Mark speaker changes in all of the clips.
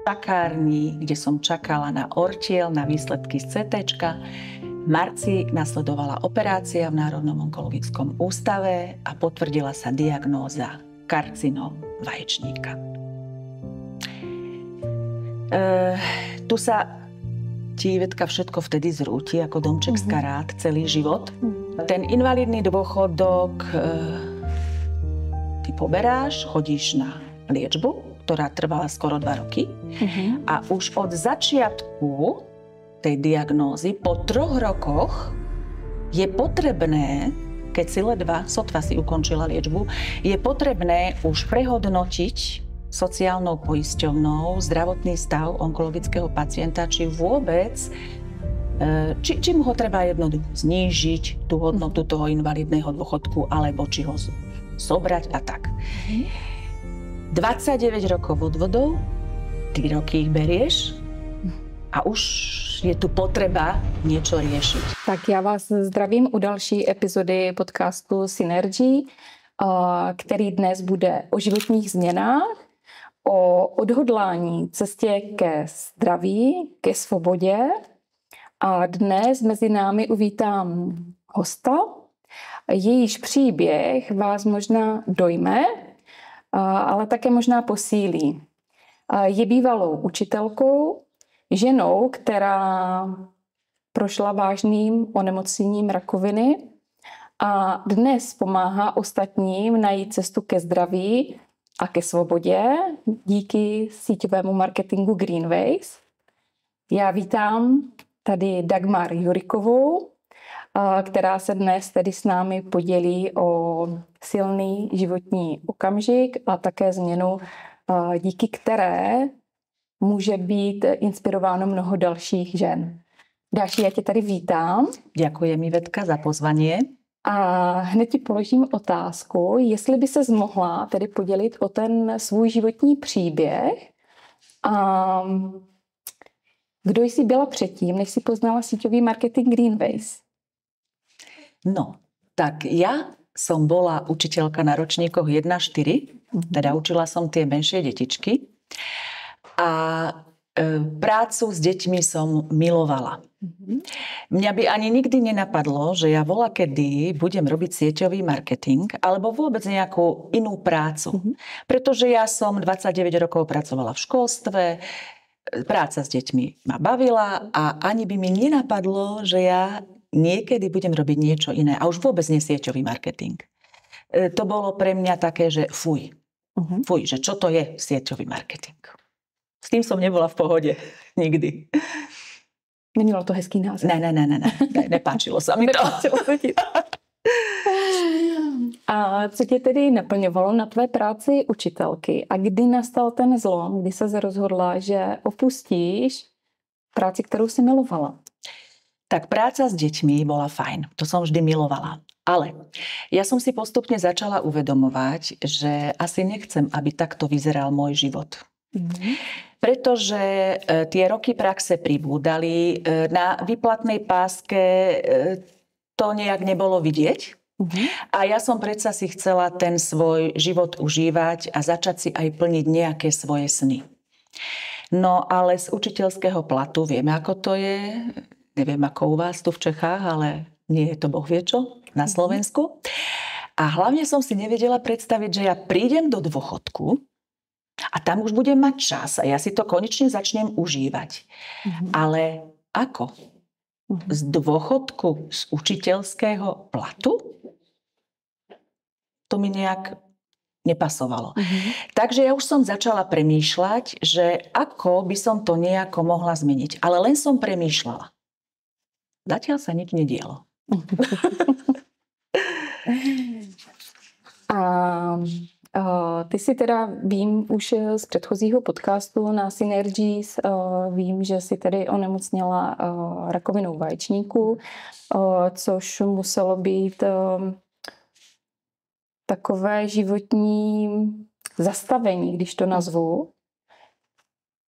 Speaker 1: čakárni, kde som čakala na ortiel, na výsledky z CTčka. V marci nasledovala operácia v Národnom onkologickom ústave a potvrdila sa diagnóza karcinóm vaječníka. Tu sa ti, Ivetka, všetko vtedy zrúti ako domček z karát celý život. Ten invalidný dôchodok ty poberáš, chodíš na liečbu, ktorá trvala skoro 2 roky. A už od začiatku tej diagnózy po 3 rokoch je potrebné, keď si ledva, sotva si ukončila liečbu, je potrebné už prehodnotiť sociálnou poisťovnou zdravotný stav onkologického pacienta, či vôbec, či mu ho treba jednoducho znížiť, tú hodnotu toho invalidného dôchodku, alebo či ho zobrať a tak. 29 rokov odvodov, 3 roky ich berieš a už je tu potreba niečo riešiť.
Speaker 2: Tak já vás zdravím u další epizody podcastu Synergy, který dnes bude o životních změnách, o odhodlání, cestě ke zdraví, ke svobodě. A dnes mezi námi uvítám hosta, jejíž příběh vás možná dojme, ale také možná posílí. Je bývalou učitelkou, ženou, která prošla vážným onemocněním rakoviny a dnes pomáhá ostatním najít cestu ke zdraví a ke svobodě díky síťovému marketingu Greenways. Já vítám tady Dagmar Jurikovou, která se dnes tedy s námi podělí o silný životní okamžik a také změnu, díky které může být inspirováno mnoho dalších žen. Dáši, já tě tady vítám.
Speaker 1: Ďakujem, Ivetka, za pozvanie.
Speaker 2: A hned ti položím otázku, jestli by se mohla tedy podělit o ten svůj životní příběh a kdo jsi byla předtím, než si poznala síťový marketing Greenways?
Speaker 1: No, tak ja som bola učiteľka na ročníkoch 1-4, teda učila som tie menšie detičky a prácu s deťmi som milovala. Mňa by ani nikdy nenapadlo, že ja voľakedy budem robiť sieťový marketing alebo vôbec nejakú inú prácu. Pretože ja som 29 rokov pracovala v školstve, práca s deťmi ma bavila a ani by mi nenapadlo, že ja niekedy budem robiť niečo iné. A už vôbec nie sieťový marketing. To bolo pre mňa také, že fuj. Fuj, že čo to je sieťový marketing. S tým som nebola v pohode. Nikdy.
Speaker 2: Nemělo to hezký název.
Speaker 1: Ne, nepáčilo sa mi to.
Speaker 2: Nepáčilo se ti. A co tě tedy naplňovalo na tvé práci učitelky? A kdy nastal ten zlom, kdy se rozhodla, že opustíš práci, kterou si milovala?
Speaker 1: Tak práca s deťmi bola fajn. To som vždy milovala. Ale ja som si postupne začala uvedomovať, že asi nechcem, aby takto vyzeral môj život. Pretože tie roky praxe pribúdali, na výplatnej páske to nejak nebolo vidieť. A ja som predsa si chcela ten svoj život užívať a začať si aj plniť nejaké svoje sny. No ale z učiteľského platu vieme, ako to je. Neviem, ako u vás tu v Čechách, ale nie je to boh vie čo na Slovensku. A hlavne som si nevedela predstaviť, že ja prídem do dôchodku a tam už budem mať čas a ja si to konečne začnem užívať. Ale ako? Z dôchodku z učiteľského platu? To mi nejak nepasovalo. Takže ja už som začala premýšľať, že ako by som to nejako mohla zmeniť. Ale len som premýšľala. Zatiaľ sa nič nedialo.
Speaker 2: Ty si teda, vím už z předchozího podcastu na Synergies, vím, že si tedy onemocněla rakovinou vaječníku, což muselo být takové životní zastavení, když to nazvu.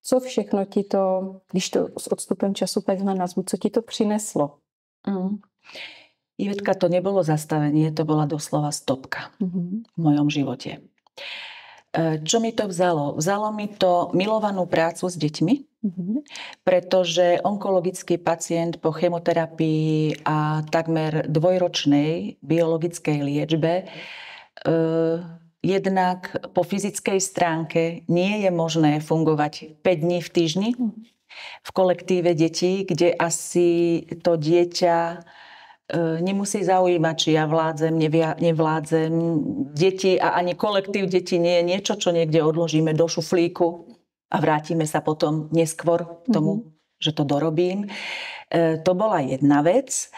Speaker 2: Co všechno ti to, když to s odstupem času takhle nazvu, co ti to přineslo?
Speaker 1: Ivetka, to nebolo zastavenie, to bola doslova stopka v mojom živote. Čo mi to vzalo? Vzalo mi to milovanú prácu s deťmi, pretože onkologický pacient po chemoterapii a takmer dvojročnej biologickej liečbe jednak po fyzickej stránke nie je možné fungovať 5 dní v týždni v kolektíve detí, kde asi to dieťa nemusí zaujímať, či ja vládzem, nevládzem. Deti a ani kolektív detí nie je niečo, čo niekde odložíme do šuflíku a vrátime sa potom neskôr k tomu, že to dorobím. To bola jedna vec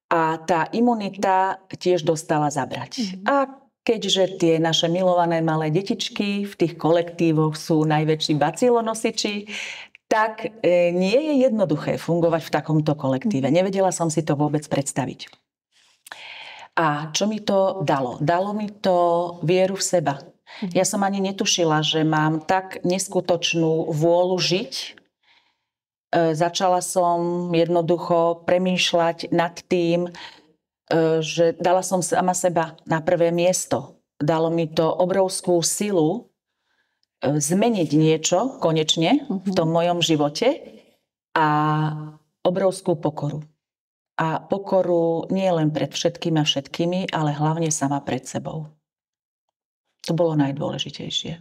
Speaker 1: a tá imunita tiež dostala zabrať. A keďže tie naše milované malé detičky v tých kolektívoch sú najväčší bacilonosiči, tak nie je jednoduché fungovať v takomto kolektíve. Nevedela som si to vôbec predstaviť. A čo mi to dalo? Dalo mi to vieru v seba. Ja som ani netušila, že mám tak neskutočnú vôľu žiť. Začala som jednoducho premýšľať nad tým, že dala som sama seba na prvé miesto. Dalo mi to obrovskú silu zmeniť niečo konečne v tom mojom živote a obrovskú pokoru. A pokoru nie len pred všetkým a všetkými, ale hlavne sama pred sebou. To bolo najdôležitejšie.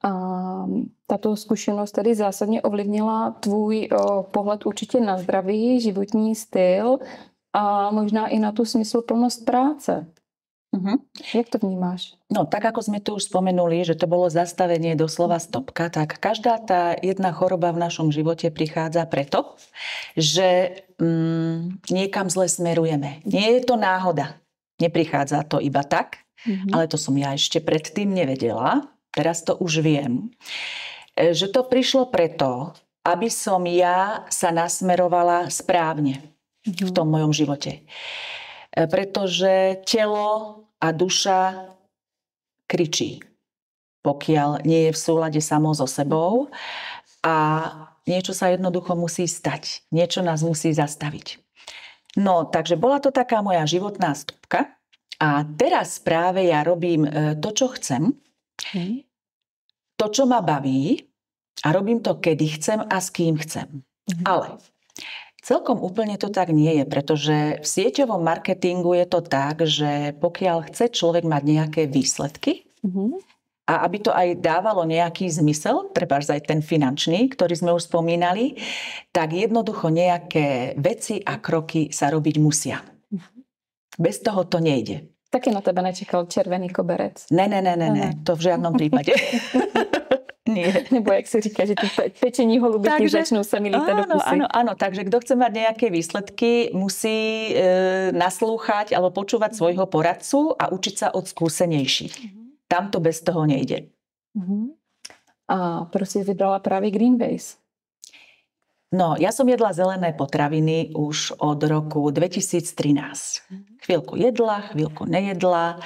Speaker 2: A tato zkušenost tedy zásadně ovlivnila tvůj pohled určitě na zdraví, životní styl a možná i na tu smysluplnost práce. Jak to vnímáš?
Speaker 1: No, tak ako sme tu už spomenuli, že to bolo zastavenie doslova stopka, tak každá tá jedna choroba v našom živote prichádza preto, že niekam zle smerujeme. Nie je to náhoda. Neprichádza to iba tak, ale to som ja ešte predtým nevedela. Teraz to už viem. Že to prišlo preto, aby som ja sa nasmerovala správne v tom mojom živote. Pretože telo a duša kričí, pokiaľ nie je v súlade samo so sebou a niečo sa jednoducho musí stať. Niečo nás musí zastaviť. No, takže bola to taká moja životná stopka a teraz práve ja robím to, čo chcem, to, čo ma baví a robím to, kedy chcem a s kým chcem. Ale celkom úplne to tak nie je, pretože v sieťovom marketingu je to tak, že pokiaľ chce človek mať nejaké výsledky a aby to aj dávalo nejaký zmysel, trebárs aj ten finančný, ktorý sme už spomínali, tak jednoducho nejaké veci a kroky sa robiť musia. Bez toho to nejde.
Speaker 2: Taky na tebe nečekal červený koberec.
Speaker 1: Ne, to v žiadnom prípade. Nie.
Speaker 2: Nebo jak se říká, že ty pečení holubiky začnú sa mi lítať do pusy.
Speaker 1: Áno, takže kto chce mať nejaké výsledky, musí naslúchať alebo počúvať svojho poradcu a učiť sa od skúsenejších. Tam to bez toho nejde.
Speaker 2: A proč si vybrala právě Greenways?
Speaker 1: No, ja som jedla zelené potraviny už od roku 2013. Chvíľku jedla, chvíľku nejedla.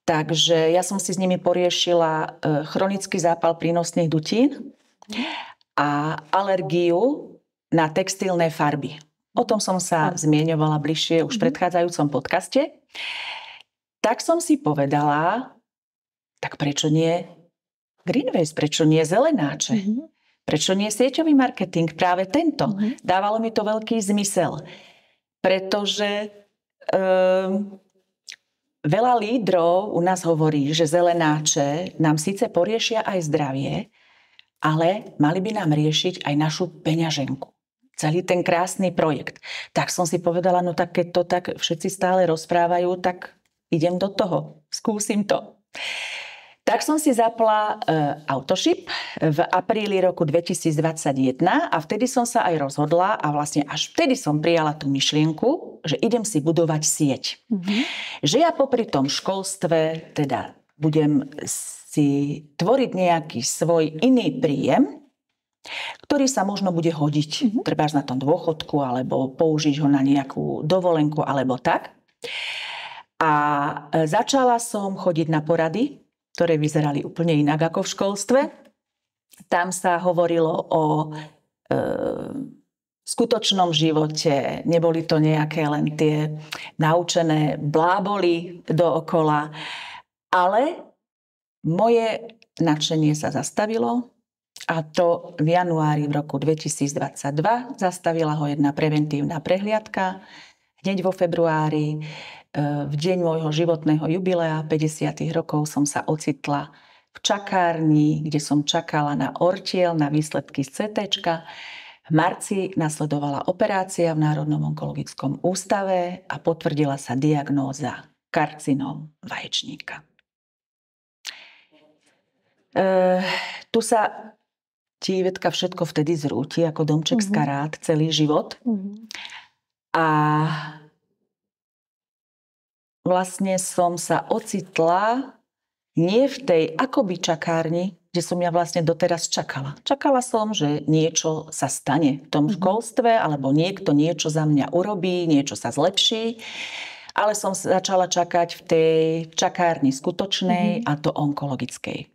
Speaker 1: Takže ja som si s nimi poriešila chronický zápal prínosných dutín a alergiu na textilné farby. O tom som sa zmieňovala bližšie už v predchádzajúcom podcaste. Tak som si povedala, tak prečo nie Greenways, prečo nie zelenáče? Prečo nie sieťový marketing? Práve tento. Dávalo mi to veľký zmysel. Pretože veľa lídrov u nás hovorí, že zelenáče nám síce poriešia aj zdravie, ale mali by nám riešiť aj našu peňaženku. Celý ten krásny projekt. Tak som si povedala, no tak keď to tak všetci stále rozprávajú, tak idem do toho. Skúsim to. Tak som si zapla Autoship v apríli roku 2021 a vtedy som sa aj rozhodla a vlastne až vtedy som prijala tú myšlienku, že idem si budovať sieť. Že ja popri tom školstve teda budem si tvoriť nejaký svoj iný príjem, ktorý sa možno bude hodiť trebárs na tom dôchodku alebo použiť ho na nejakú dovolenku alebo tak. A začala som chodiť na porady, ktoré vyzerali úplne inak ako v školstve. Tam sa hovorilo o skutočnom živote. Neboli to nejaké len tie naučené bláboli dookola. Ale moje nadšenie sa zastavilo a to v januári v roku 2022. Zastavila ho jedna preventívna prehliadka. Hneď vo februári, v deň môjho životného jubilea 50. rokov som sa ocitla v čakárni, kde som čakala na ortiel, na výsledky z CTčka. V marci nasledovala operácia v Národnom onkologickom ústave a potvrdila sa diagnóza karcinóm vaječníka. Tu sa ti, Ivetka, všetko vtedy zrúti ako domček z karát celý život. A vlastne som sa ocitla nie v tej akoby čakárni, kde som ja vlastne doteraz čakala. Čakala som, že niečo sa stane v tom školstve, alebo niekto niečo za mňa urobí, niečo sa zlepší. Ale som začala čakať v tej čakárni skutočnej, a to onkologickej.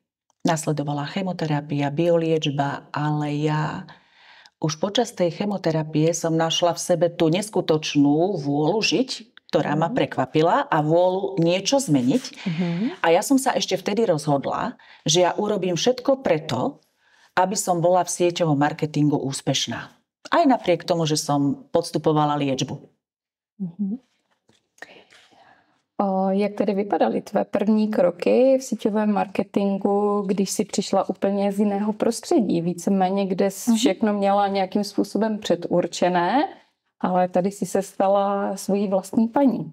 Speaker 1: Nasledovala chemoterapia, bioliečba, ale ja už počas tej chemoterapie som našla v sebe tú neskutočnú vôľu žiť, ktorá ma prekvapila, a vôľu niečo zmeniť. A ja som sa ešte vtedy rozhodla, že ja urobím všetko preto, aby som bola v sieťovom marketingu úspešná. Aj napriek tomu, že som podstupovala liečbu.
Speaker 2: Jak tedy vypadaly tvé první kroky v síťovém marketingu, když si přišla úplně z jiného prostředí? Víceméně, kde jsi všechno měla nějakým způsobem předurčené, ale tady si se stala svojí vlastní paní.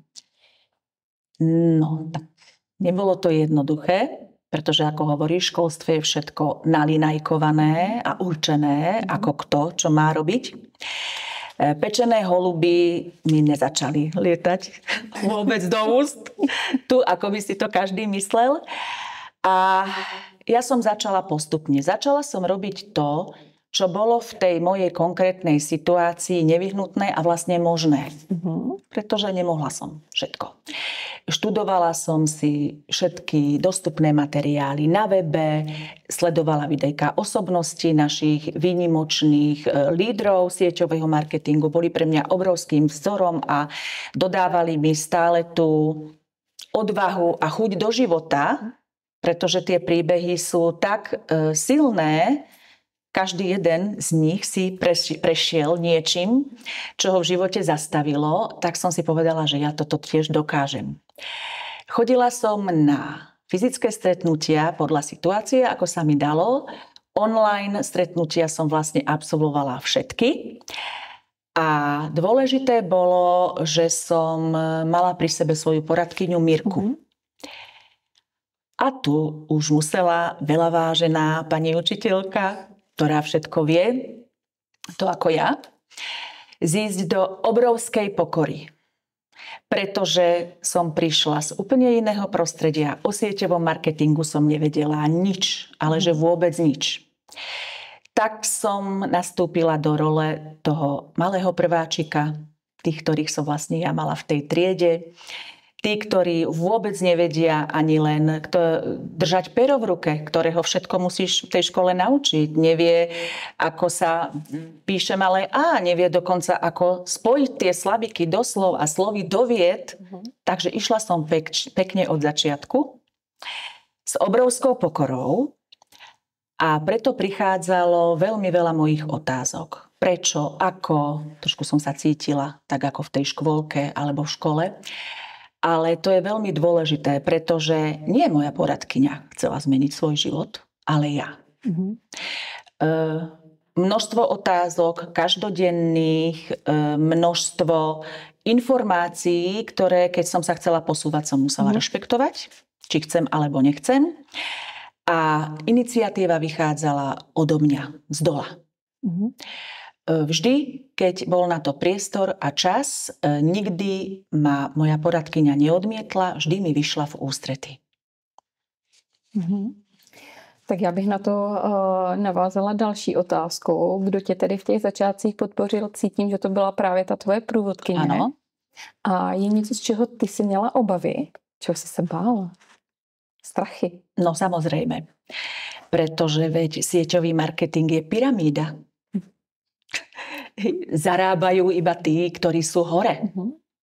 Speaker 1: No, tak nebolo to jednoduché, pretože, ako hovoríš, v školstve je všetko nalinajkované a určené, ako kto, čo má robiť. Pečené holuby mi nezačali lietať vôbec do úst. Tu, ako by si to každý myslel. A ja som začala postupne. Začala som robiť to, čo bolo v tej mojej konkrétnej situácii nevyhnutné a vlastne možné. Pretože nemohla som všetko. Študovala som si všetky dostupné materiály na webe, sledovala videjka osobnosti našich výnimočných lídrov sieťového marketingu. Boli pre mňa obrovským vzorom a dodávali mi stále tú odvahu a chuť do života, pretože tie príbehy sú tak silné. Každý jeden z nich si prešiel niečím, čo ho v živote zastavilo, tak som si povedala, že ja toto tiež dokážem. Chodila som na fyzické stretnutia podľa situácie, ako sa mi dalo. Online stretnutia som vlastne absolvovala všetky. A dôležité bolo, že som mala pri sebe svoju poradkyňu Mirku. A tu už musela veľa vážená pani učiteľka, ktorá všetko vie, to ako ja, zísť do obrovskej pokory. Pretože som prišla z úplne iného prostredia. O sieťovom marketingu som nevedela nič, ale že vôbec nič. Tak som nastúpila do role toho malého prváčika, tých, ktorých som vlastne ja mala v tej triede. Tí, ktorí vôbec nevedia ani len držať pero v ruke, ktorého všetko musíš v tej škole naučiť. Nevie, ako sa píše malé A, nevie dokonca, ako spojiť tie slabiky do slov a slovy do vied. Takže išla som pekne od začiatku s obrovskou pokorou a preto prichádzalo veľmi veľa mojich otázok. Prečo, ako, trošku som sa cítila tak ako v tej škôlke alebo v škole. Ale to je veľmi dôležité, pretože nie moja poradkyňa chcela zmeniť svoj život, ale ja. Množstvo otázok, každodenných, množstvo informácií, ktoré, keď som sa chcela posúvať, som musela rešpektovať, či chcem alebo nechcem. A iniciatíva vychádzala odo mňa, z dola. Vždy, keď bol na to priestor a čas, nikdy ma moja poradkyňa neodmietla, vždy mi vyšla v ústrety.
Speaker 2: Tak já bych na to navázala další otázkou. Kdo tě tedy v těch začátcích podpořil? Cítím, že to byla právě ta tvoje průvodkyně.
Speaker 1: Ano.
Speaker 2: A je něco, z čeho ty si měla obavy? Čeho si se bála? Strachy?
Speaker 1: No samozrejme. Pretože veď sieťový marketing je pyramída. Zarábajú iba tí, ktorí sú hore.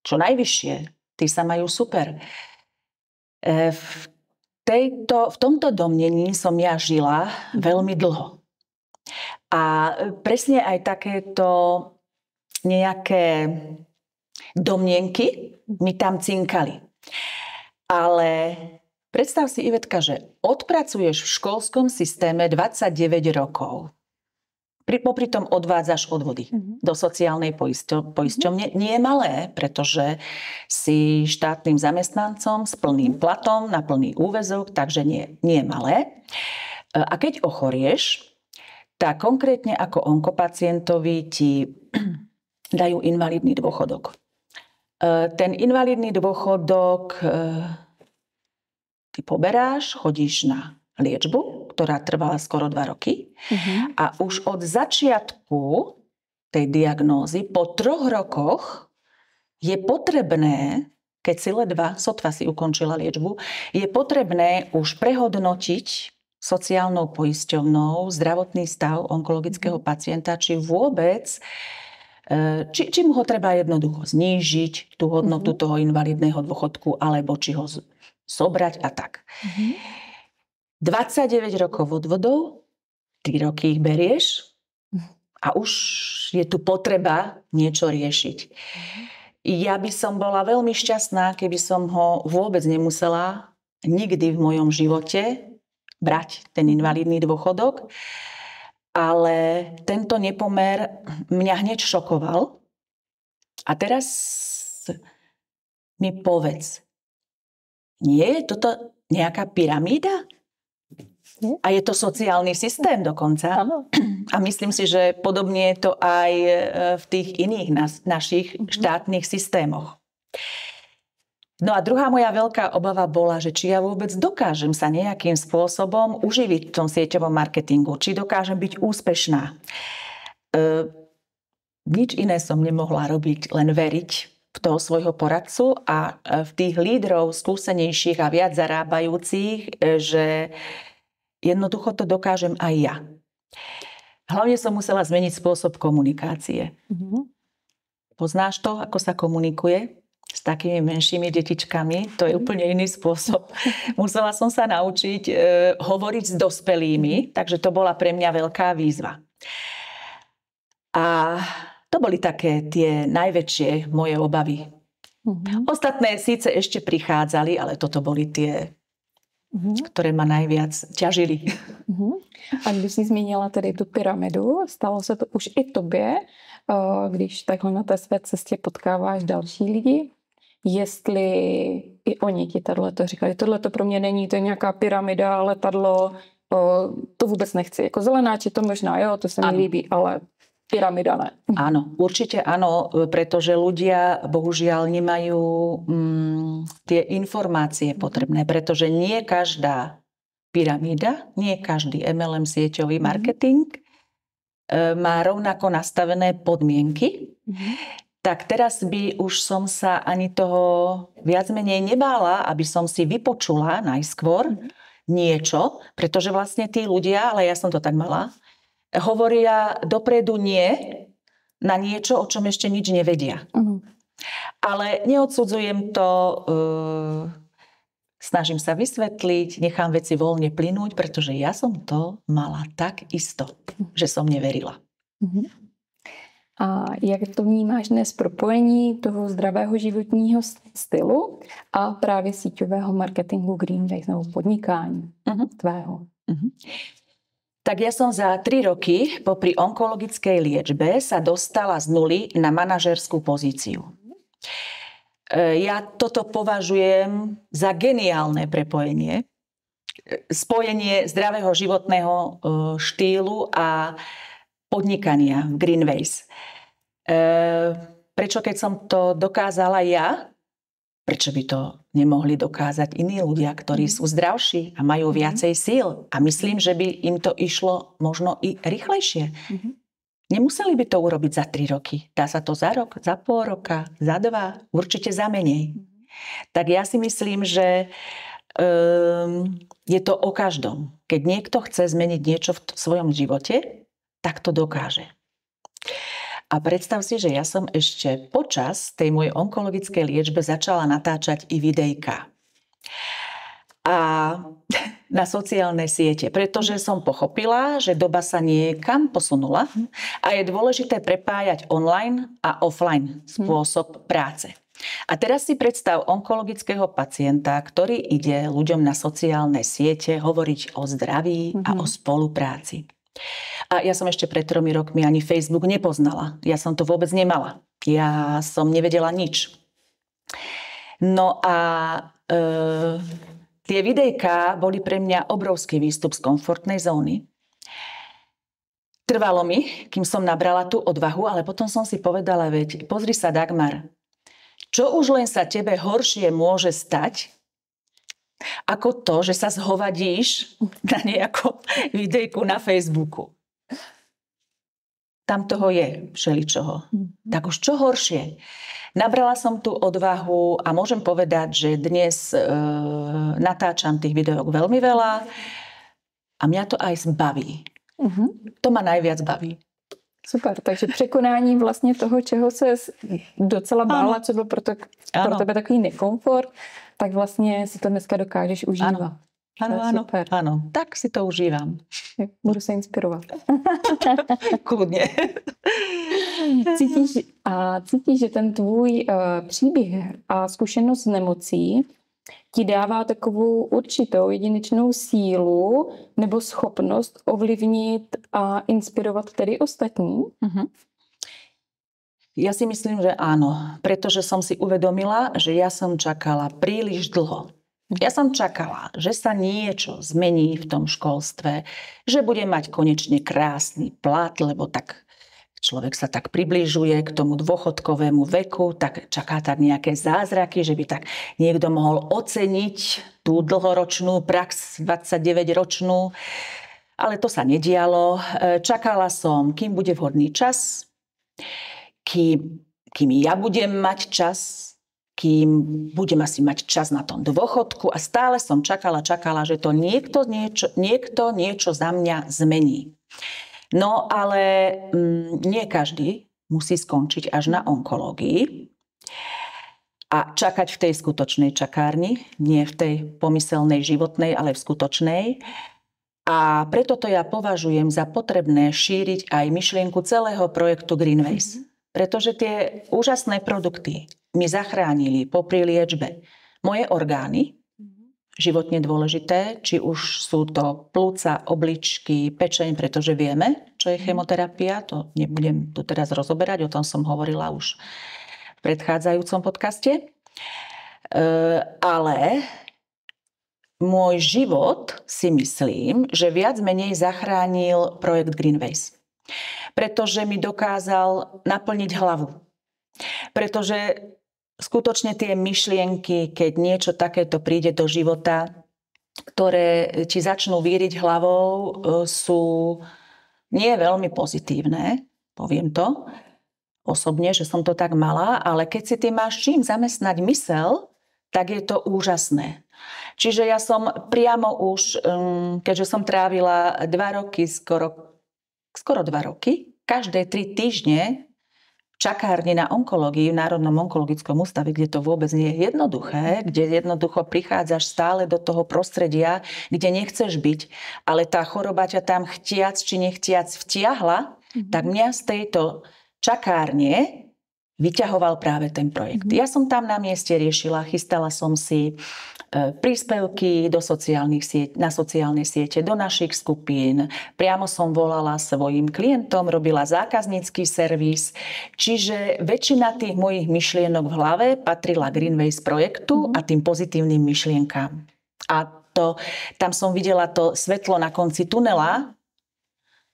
Speaker 1: Čo najvyššie. Tí sa majú super. v tomto domnení som ja žila veľmi dlho. A presne aj takéto nejaké domnienky mi tam cinkali. Ale predstav si, Ivetka, že odpracuješ v školskom systéme 29 rokov. Popri tom odvádzaš odvody do sociálnej poisťovne. Nie je malé, pretože si štátnym zamestnancom s plným platom na plný úväzok, takže nie je malé. A keď ochorieš, tak konkrétne ako onkopacientovi ti dajú invalidný dôchodok. Ten invalidný dôchodok ty poberáš, chodíš na liečbu, ktorá trvala skoro 2 roky. A už od začiatku tej diagnózy, po 3 rokoch, je potrebné, keď si ledva, sotva si ukončila liečbu, je potrebné už prehodnotiť sociálnou poisťovnou zdravotný stav onkologického pacienta, či vôbec, či mu ho treba jednoducho znížiť, tú hodnotu toho invalidného dôchodku, alebo či ho zobrať a tak. 29 rokov odvodov, 3 roky ich berieš a už je tu potreba niečo riešiť. Ja by som bola veľmi šťastná, keby som ho vôbec nemusela nikdy v mojom živote brať, ten invalidný dôchodok. Ale tento nepomer mňa hneď šokoval. A teraz mi povedz, nie je toto nejaká pyramída? A je to sociálny systém dokonca.
Speaker 2: Áno.
Speaker 1: A myslím si, že podobne je to aj v tých iných našich štátnych systémoch. No a druhá moja veľká obava bola, že či ja vôbec dokážem sa nejakým spôsobom uživiť v tom sieťovom marketingu. Či dokážem byť úspešná. Nič iné som nemohla robiť, len veriť v toho svojho poradcu a v tých lídrov skúsenejších a viac zarábajúcich, že jednoducho to dokážem aj ja. Hlavne som musela zmeniť spôsob komunikácie. Poznáš to, ako sa komunikuje s takými menšími detičkami? To je úplne iný spôsob. Musela som sa naučiť hovoriť s dospelými, takže to bola pre mňa veľká výzva. A to boli také tie najväčšie moje obavy. Ostatné síce ešte prichádzali, ale toto boli tie, které ma najviac ťažili.
Speaker 2: A když jsi zmínila tedy tu pyramidu, stalo se to už i tobě, když takhle na té své cestě potkáváš další lidi, jestli i oni ti tohleto říkali, tohleto pro mě není, to je nějaká pyramida, letadlo, to vůbec nechci. Jako zelenáči to možná, jo, to se mi líbí, ale pyramida ne.
Speaker 1: Áno, určite áno, pretože ľudia bohužiaľ nemajú tie informácie potrebné, pretože nie každá pyramída, nie každý MLM sieťový marketing má rovnako nastavené podmienky. Tak teraz by už som sa ani toho viac menej nebála, aby som si vypočula najskôr niečo, pretože vlastne tí ľudia, ale ja som to tak mala, hovoria dopredu nie na niečo, o čom ešte nič nevedia. Ale neodsudzujem to, snažím sa vysvetliť, nechám veci voľne plynúť, pretože ja som to mala tak isto, že som neverila.
Speaker 2: A jak to vnímáš dnes propojení toho zdravého životního stylu a právě síťového marketingu Greenways nebo podnikání tvého?
Speaker 1: Tak ja som za 3 roky popri onkologickej liečbe sa dostala z nuly na manažerskú pozíciu. Ja toto považujem za geniálne prepojenie. Spojenie zdravého životného štýlu a podnikania v Greenways. Prečo keď som to dokázala ja, prečo by to nemohli dokázať iní ľudia, ktorí sú zdravší a majú viacej síl? A myslím, že by im to išlo možno i rýchlejšie. Nemuseli by to urobiť za 3 roky. Dá sa to za rok, za pol roka, za 2, určite za menej. Tak ja si myslím, že je to o každom. Keď niekto chce zmeniť niečo v svojom živote, tak to dokáže. A predstav si, že ja som ešte počas tej mojej onkologickej liečbe začala natáčať i videjka. a na sociálne siete, pretože som pochopila, že doba sa niekam posunula a je dôležité prepájať online a offline spôsob práce. A teraz si predstav onkologického pacienta, ktorý ide ľuďom na sociálne siete hovoriť o zdraví a o spolupráci. A ja som ešte pred 3 rokmi ani Facebook nepoznala. Ja som to vôbec nemala. Ja som nevedela nič. No a tie videjká boli pre mňa obrovský výstup z komfortnej zóny. Trvalo mi, kým som nabrala tú odvahu, ale potom som si povedala, veď pozri sa, Dagmar, čo už len sa tebe horšie môže stať, ako to, že sa zhovadíš na nejakom videjku na Facebooku. Tam toho je všeličoho. Tak už čo horšie? Nabrala som tú odvahu a môžem povedať, že dnes natáčam tých videok veľmi veľa a mňa to aj baví. To ma najviac baví.
Speaker 2: Super, takže překonání vlastně toho, čeho se docela bála, co byl pro tebe takový nekomfort, tak vlastně si to dneska dokážeš užívat.
Speaker 1: Áno, tak si to užívam.
Speaker 2: Budu se inspirovat.
Speaker 1: Kľudne.
Speaker 2: Cítíš, že ten tvůj příběh a zkušenost s nemocí ti dává takovou určitou jedinečnou sílu nebo schopnost ovlivnit a inspirovat tedy ostatní?
Speaker 1: Ja si myslím, že áno, pretože som si uvedomila, že ja som čakala príliš dlho. Ja som čakala, že sa niečo zmení v tom školstve, že bude mať konečne krásny plat, lebo tak človek sa tak približuje k tomu dôchodkovému veku, tak čaká tak nejaké zázraky, že by tak niekto mohol oceniť tú dlhoročnú prax, 29-ročnú. Ale to sa nedialo. Čakala som, kým bude vhodný čas, kým ja budem mať čas, kým budem asi mať čas na tom dôchodku a stále som čakala, že to niekto niečo za mňa zmení. No ale nie každý musí skončiť až na onkológii a čakať v tej skutočnej čakárni, nie v tej pomyselnej životnej, ale v skutočnej. A preto to ja považujem za potrebné šíriť aj myšlienku celého projektu Greenways. Pretože tie úžasné produkty mi zachránili popri liečbe moje orgány, životne dôležité, či už sú to pľúca, obličky, pečeň, pretože vieme, čo je chemoterapia, to nebudem tu teraz rozoberať, o tom som hovorila už v predchádzajúcom podcaste. Ale môj život si myslím, že viac menej zachránil projekt Greenways. Pretože mi dokázal naplniť hlavu. Pretože skutočne tie myšlienky, keď niečo takéto príde do života, ktoré ti začnú víriť hlavou, sú nie veľmi pozitívne, poviem to osobne, že som to tak mala, ale keď si ty máš čím zamestnať mysel, tak je to úžasné. Čiže ja som priamo už, keďže som trávila 2 roky, skoro 2 roky, každé 3 týždne v čakárni na onkológii, v Národnom onkologickom ústave, kde to vôbec nie je jednoduché, kde jednoducho prichádzaš stále do toho prostredia, kde nechceš byť, ale tá choroba ťa tam chtiac či nechtiac vtiahla, tak mňa z tejto čakárne vyťahoval práve ten projekt. Ja som tam na mieste riešila, chystala som si príspevky na sociálne siete, do našich skupín. Priamo som volala svojim klientom, robila zákaznícky servis. Čiže väčšina tých mojich myšlienok v hlave patrila Greenways projektu a tým pozitívnym myšlienkám. A tam som videla to svetlo na konci tunela,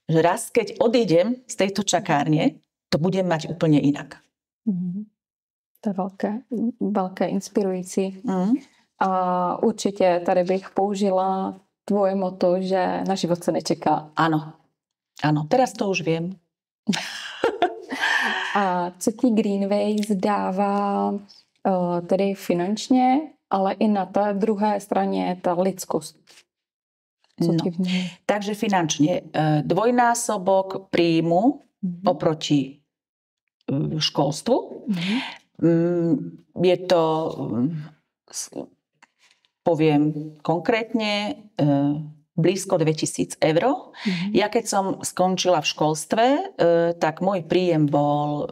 Speaker 1: že raz, keď odídem z tejto čakárne, to budem mať úplne inak.
Speaker 2: To je velké inspirující. A určitě tady bych použila tvoje motto, že na život se nečeká.
Speaker 1: Áno, teraz to už viem.
Speaker 2: A co ti Greenways dává tedy finančně, ale i na té druhé straně ta lidskost?
Speaker 1: Takže finančne dvojnásobok príjmu oproti školstvu. Je to poviem konkrétne, blízko 2000 eur. Ja keď som skončila v školstve, tak môj príjem bol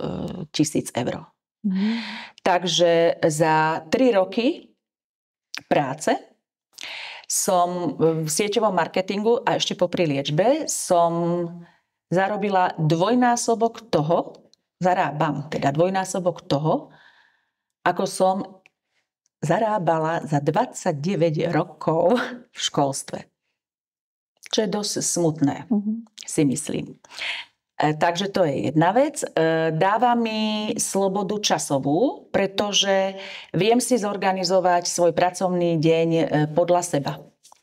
Speaker 1: 1000 eur. Takže za 3 roky práce som v sieťovom marketingu a ešte popri liečbe som zarobila dvojnásobok toho, zarábam teda dvojnásobok toho, ako som zarábala za 29 rokov v školstve. Čo je dosť smutné, si myslím. Takže to je jedna vec. Dáva mi slobodu časovú, pretože viem si zorganizovať svoj pracovný deň podľa seba.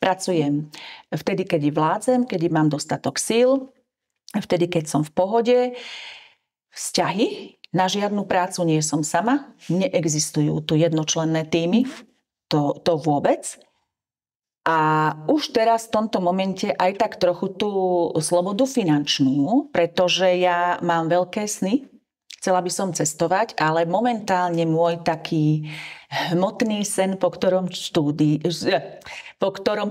Speaker 1: Pracujem vtedy, keď vládzem, keď mám dostatok síl, vtedy, keď som v pohode. Vzťahy. Na žiadnu prácu nie som sama. Neexistujú tu jednočlenné týmy. To vôbec. A už teraz v tomto momente aj tak trochu tú slobodu finančnú, pretože ja mám veľké sny. Chcela by som cestovať, ale momentálne môj taký hmotný sen, po ktorom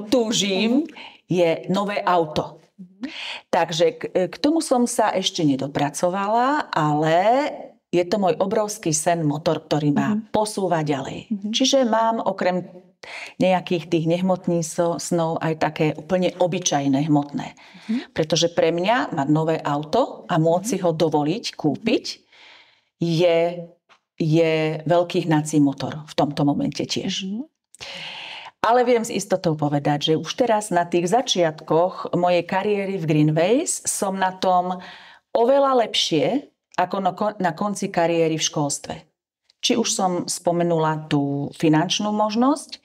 Speaker 1: túžim, je nové auto. Takže k tomu som sa ešte nedopracovala, ale je to môj obrovský sen, motor, ktorý ma posúva ďalej. Čiže mám okrem nejakých tých nehmotných snov aj také úplne obyčajné hmotné. Pretože pre mňa mať nové auto a môcť si ho dovoliť, kúpiť, je veľký hnací motor v tomto momente tiež. Ale viem s istotou povedať, že už teraz na tých začiatkoch mojej kariéry v Greenways som na tom oveľa lepšie ako na konci kariéry v školstve. Či už som spomenula tú finančnú možnosť,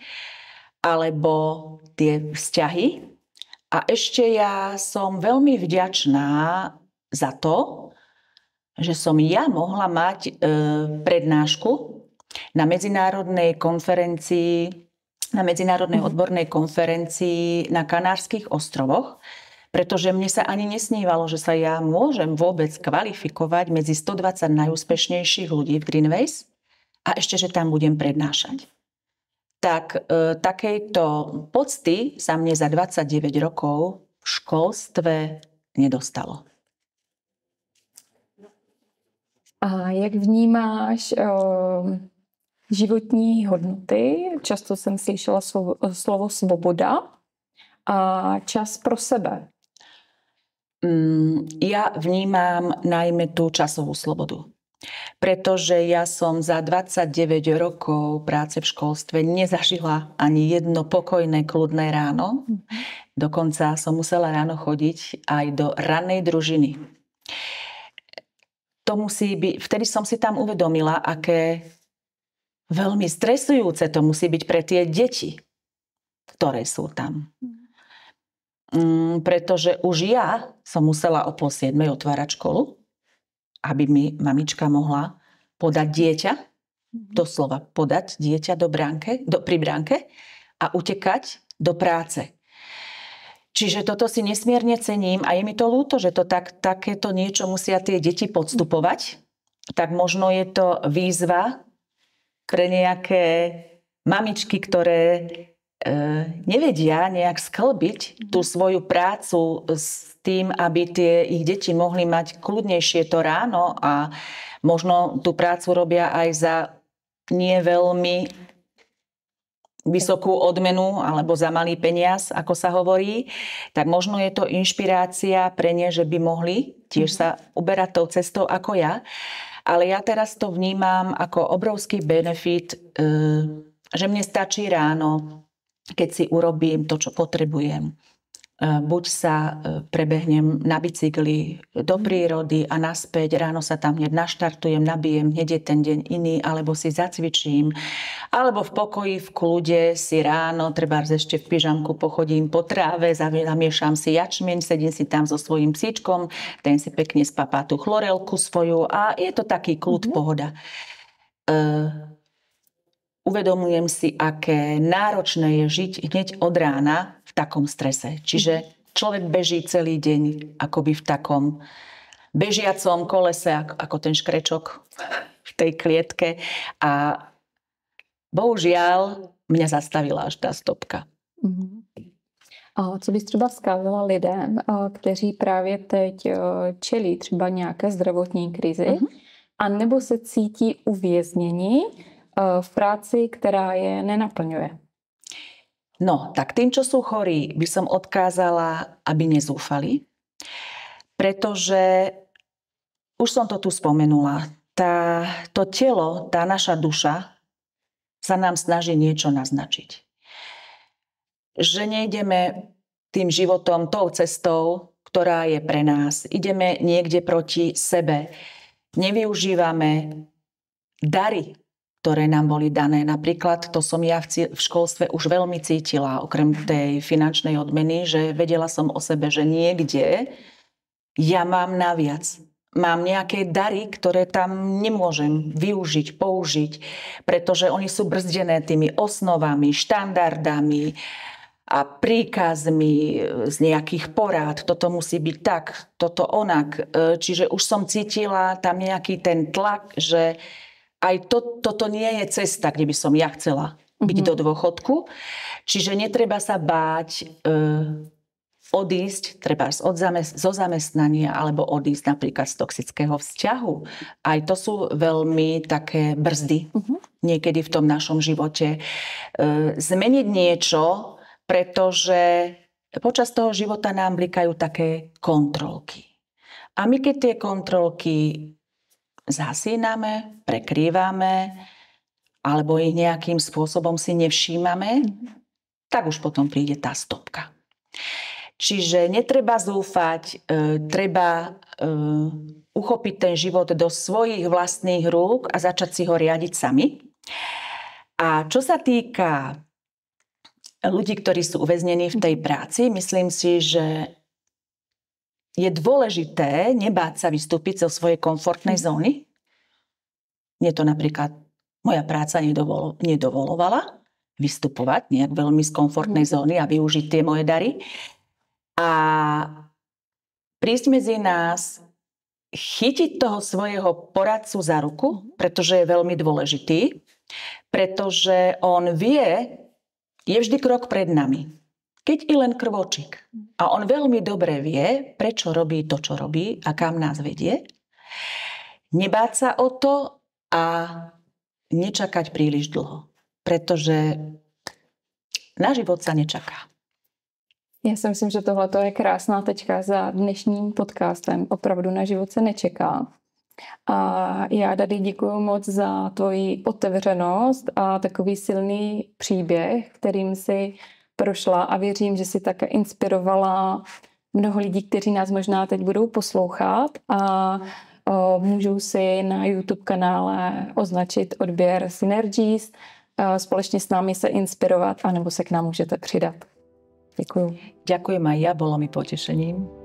Speaker 1: alebo tie vzťahy. A ešte ja som veľmi vďačná za to, že som ja mohla mať prednášku na medzinárodnej konferencii, na medzinárodnej odbornej konferencii na Kanárskych ostrovoch, pretože mne sa ani nesnívalo, že sa ja môžem vôbec kvalifikovať medzi 120 najúspešnejších ľudí v Greenways a ešte, že tam budem prednášať. Tak takejto pocty sa mne za 29 rokov v školstve nedostalo.
Speaker 2: A jak vnímáš životní hodnoty? Často jsem slyšela slovo svoboda a čas pro sebe.
Speaker 1: Ja vnímam najmä tú časovú slobodu. Pretože ja som za 29 rokov práce v školstve nezažila ani jedno pokojné, kľudné ráno. Dokonca som musela ráno chodiť aj do rannej družiny. To musí byť, vtedy som si tam uvedomila, aké veľmi stresujúce to musí byť pre tie deti, ktoré sú tam. Pretože už ja som musela o 6:30 otvárať školu, aby mi mamička mohla podať dieťa, doslova podať dieťa pri bránke a utekať do práce. Čiže toto si nesmierne cením a je mi to ľúto, že to takéto niečo musia tie deti podstupovať. Tak možno je to výzva pre nejaké mamičky, ktoré nevedia nejak sklbiť tú svoju prácu s tým, aby tie ich deti mohli mať kľudnejšie to ráno a možno tú prácu robia aj za nie veľmi vysokú odmenu alebo za malý peniaz, ako sa hovorí, tak možno je to inšpirácia pre ne, že by mohli tiež sa uberať tou cestou ako ja. Ale ja teraz to vnímam ako obrovský benefit, že mne stačí ráno, keď si urobím to, čo potrebujem. Buď sa prebehnem na bicykli do prírody a naspäť, ráno sa tam hneď naštartujem, nabijem, hneď je ten deň iný, alebo si zacvičím, alebo v pokoji, v kľude si ráno, trebárs ešte v pyžamku pochodím po tráve, zamiešam si jačmeň, sedím si tam so svojím psíčkom, ten si pekne spapá tú chlorelku svoju a je to taký kľud, pohoda. Uvedomujem si, aké náročné je žiť hneď od rána v takom strese. Čiže človek beží celý deň akoby v takom bežiacom kolese, ako ten škrečok v tej klietke. A bohužiaľ mňa zastavila až tá stopka.
Speaker 2: A co bys třeba vzkázala lidem, kteří právě teď čelí třeba nějaké zdravotní krizi, a nebo se cítí uvězněni v práci, která je nenaplňuje?
Speaker 1: No, tak tým, čo sú chorí, by som odkázala, aby nezúfali, pretože už som to tu spomenula. To telo, tá naša duša sa nám snaží niečo naznačiť. Že nejdeme tým životom, tou cestou, ktorá je pre nás. Ideme niekde proti sebe. Nevyužívame dary, ktoré nám boli dané. Napríklad, to som ja v školstve už veľmi cítila, okrem tej finančnej odmeny, že vedela som o sebe, že niekde ja mám naviac. Mám nejaké dary, ktoré tam nemôžem využiť, použiť, pretože oni sú brzdené tými osnovami, štandardami a príkazmi z nejakých porád. Toto musí byť tak, toto onak. Čiže už som cítila tam nejaký ten tlak, že aj toto nie je cesta, kde by som ja chcela byť do dôchodku. Čiže netreba sa báť odísť treba zo zamestnania alebo odísť napríklad z toxického vzťahu. Aj to sú veľmi také brzdy niekedy v tom našom živote. Zmeniť niečo, pretože počas toho života nám blikajú také kontrolky. A my keď tie kontrolky zhasíname, prekrývame alebo ich nejakým spôsobom si nevšímame, tak už potom príde tá stopka. Čiže netreba zúfať, treba uchopiť ten život do svojich vlastných rúk a začať si ho riadiť sami. A čo sa týka ľudí, ktorí sú uväznení v tej práci, myslím si, že je dôležité nebáť sa vystúpiť zo svojej komfortnej zóny. Mne to napríklad moja práca nedovolovala vystupovať nejak veľmi z komfortnej zóny a využiť tie moje dary. A prísť medzi nás, chytiť toho svojho poradcu za ruku, pretože je veľmi dôležitý, pretože on je vždy krok pred nami. Keď i len krvočik. A on veľmi dobre vie, prečo robí to, čo robí a kam nás vedie. Nebáť sa o to a nečakať príliš dlho. Pretože na život sa nečaká.
Speaker 2: Já si myslím, že tohle je krásná tečka za dnešním podcastem. Opravdu na život se nečeká. A já, Dady, děkuji moc za tvoji otevřenost a takový silný příběh, kterým si prošla, a věřím, že si také inspirovala mnoho lidí, kteří nás možná teď budou poslouchat a můžou si na YouTube kanále označit odběr Synergies, společně s námi se inspirovat, anebo se k nám můžete přidat. Děkuju.
Speaker 1: Ďakujem aj ja, bolo mi potešením.